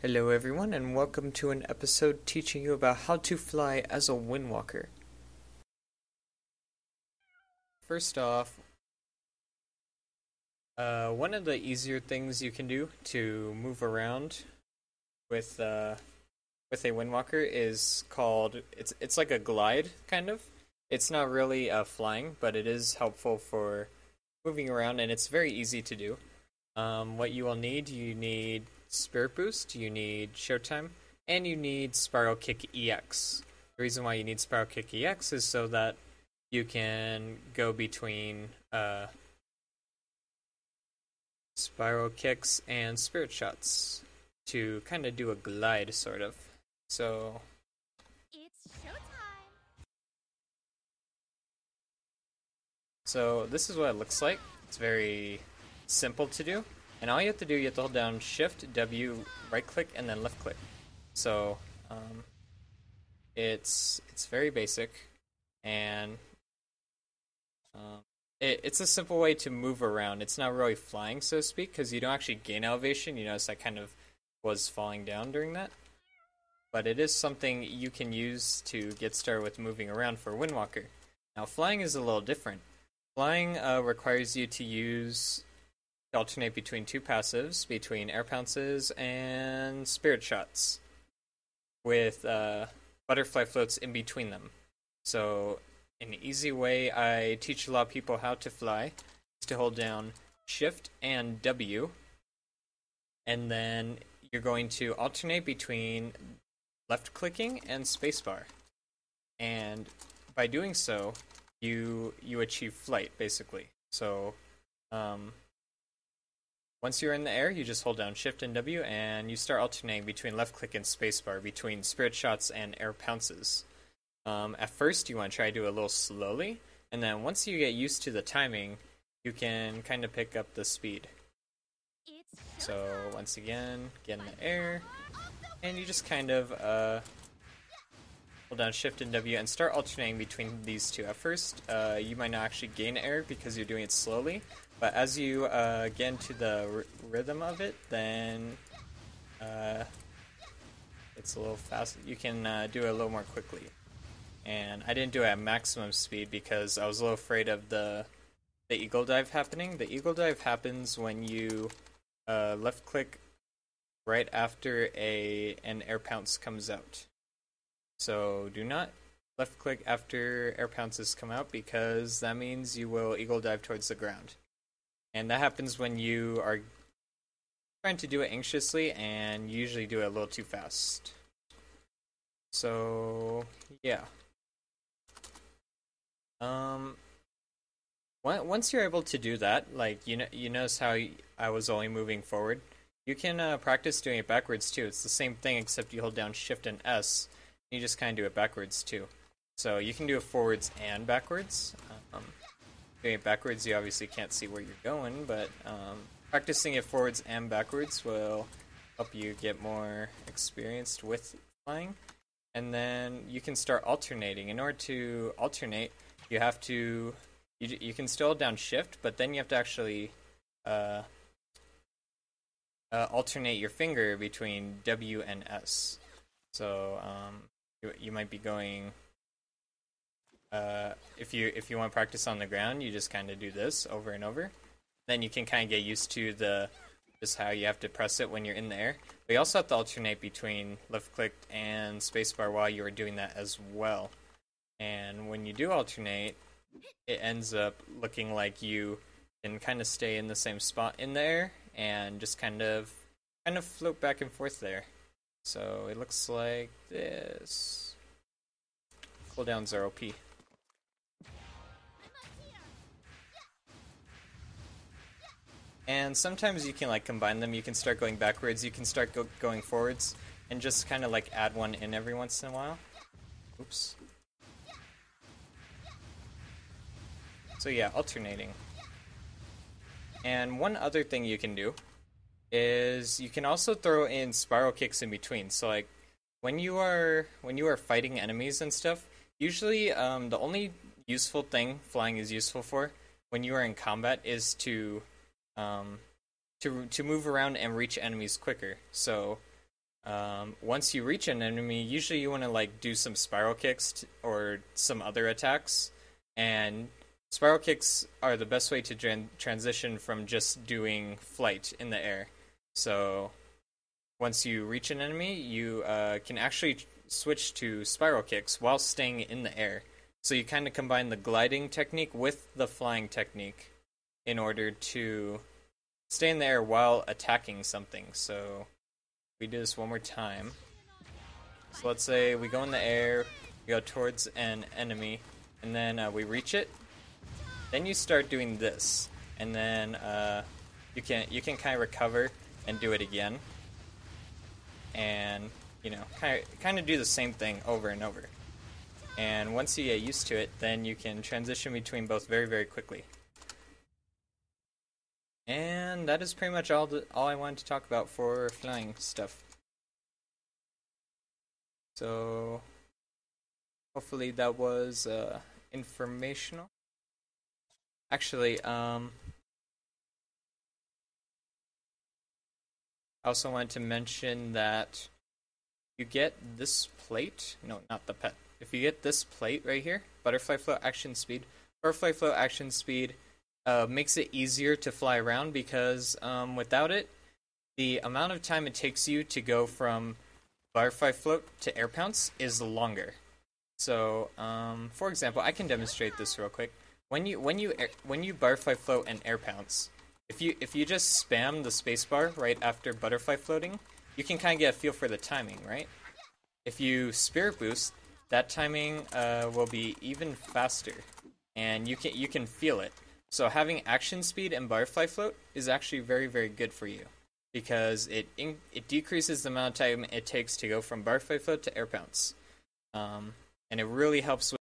Hello everyone and welcome to an episode teaching you about how to fly as a Windwalker. First off, one of the easier things you can do to move around with with a Windwalker is called it's like a glide kind of. It's not really flying, but it is helpful for moving around and it's very easy to do. What you need Spirit Boost, you need Showtime, and you need Spiral Kick EX. The reason why you need Spiral Kick EX is so that you can go between Spiral Kicks and Spirit Shots to kind of do a glide, sort of. So, It's showtime! so this is what it looks like. It's very simple to do. And all you have to do, you have to hold down Shift, W, right click, and then left click. So, it's very basic, and it's a simple way to move around. It's not really flying, so to speak, because you don't actually gain elevation. You notice I kind of was falling down during that. But it is something you can use to get started with moving around for Windwalker. Now, flying is a little different. Flying requires you to alternate between two passives, between air pounces and spirit shots, with butterfly floats in between them. So, an easy way I teach a lot of people how to fly is to hold down Shift and W, and then you're going to alternate between left clicking and spacebar. And by doing so, you achieve flight, basically. So, once you're in the air, you just hold down Shift and W, and you start alternating between left click and spacebar, between spirit shots and air pounces. At first, you want to try to do it a little slowly, and then once you get used to the timing, you can kind of pick up the speed. So, once again, get in the air, and you just kind of hold down Shift and W and start alternating between these two. At first, you might not actually gain air because you're doing it slowly, but as you get into the rhythm of it, then it's a little fast. You can do it a little more quickly. And I didn't do it at maximum speed because I was a little afraid of the eagle dive happening. The eagle dive happens when you left click right after an air pounce comes out. So do not left click after air pounces come out because that means you will eagle dive towards the ground. And that happens when you are trying to do it anxiously and you usually do it a little too fast. So, yeah. Once you're able to do that, like, you notice how I was only moving forward, you can practice doing it backwards too. It's the same thing except you hold down Shift and S, and you just kind of do it backwards too. So you can do it forwards and backwards. Doing it backwards, you obviously can't see where you're going, but practicing it forwards and backwards will help you get more experienced with flying. And then you can start alternating. In order to alternate, you have to... You can still hold down Shift, but then you have to actually alternate your finger between W and S. So you might be going... if you want to practice on the ground, you just kind of do this over and over. Then you can kind of get used to just how you have to press it when you're in the air. But you also have to alternate between left click and spacebar while you are doing that as well. And when you do alternate, it ends up looking like you can kind of stay in the same spot in the air and just kind of float back and forth there. So it looks like this. Cooldown 0p. And sometimes you can like combine them. You can start going backwards. You can start going forwards, and just kind of like add one in every once in a while. Oops. So yeah, alternating. And one other thing you can do is you can also throw in spiral kicks in between. So like when you are fighting enemies and stuff, usually the only useful thing flying is useful for when you are in combat is to move around and reach enemies quicker. So Once you reach an enemy, usually you want to like do some spiral kicks or some other attacks, and spiral kicks are the best way to transition from just doing flight in the air. So once you reach an enemy, you can actually switch to spiral kicks while staying in the air. So you kind of combine the gliding technique with the flying technique in order to stay in the air while attacking something. So we do this one more time. So let's say we go in the air, we go towards an enemy, and then we reach it. Then you start doing this, and then you can kind of recover and do it again, and you know kind of do the same thing over and over. And once you get used to it, then you can transition between both very, very quickly. And that is pretty much all I wanted to talk about for flying stuff. So hopefully that was informational. Actually, I also wanted to mention that you get this plate. No, not the pet. If you get this plate right here, butterfly float action speed, makes it easier to fly around because without it, the amount of time it takes you to go from butterfly float to air pounce is longer. So, for example, I can demonstrate this real quick. When you butterfly float and air pounce, if you just spam the spacebar right after butterfly floating, you can kind of get a feel for the timing, right? If you spirit boost, that timing will be even faster, and you can feel it. So having action speed and butterfly float is actually very, very good for you because it decreases the amount of time it takes to go from butterfly float to air pounce, and it really helps with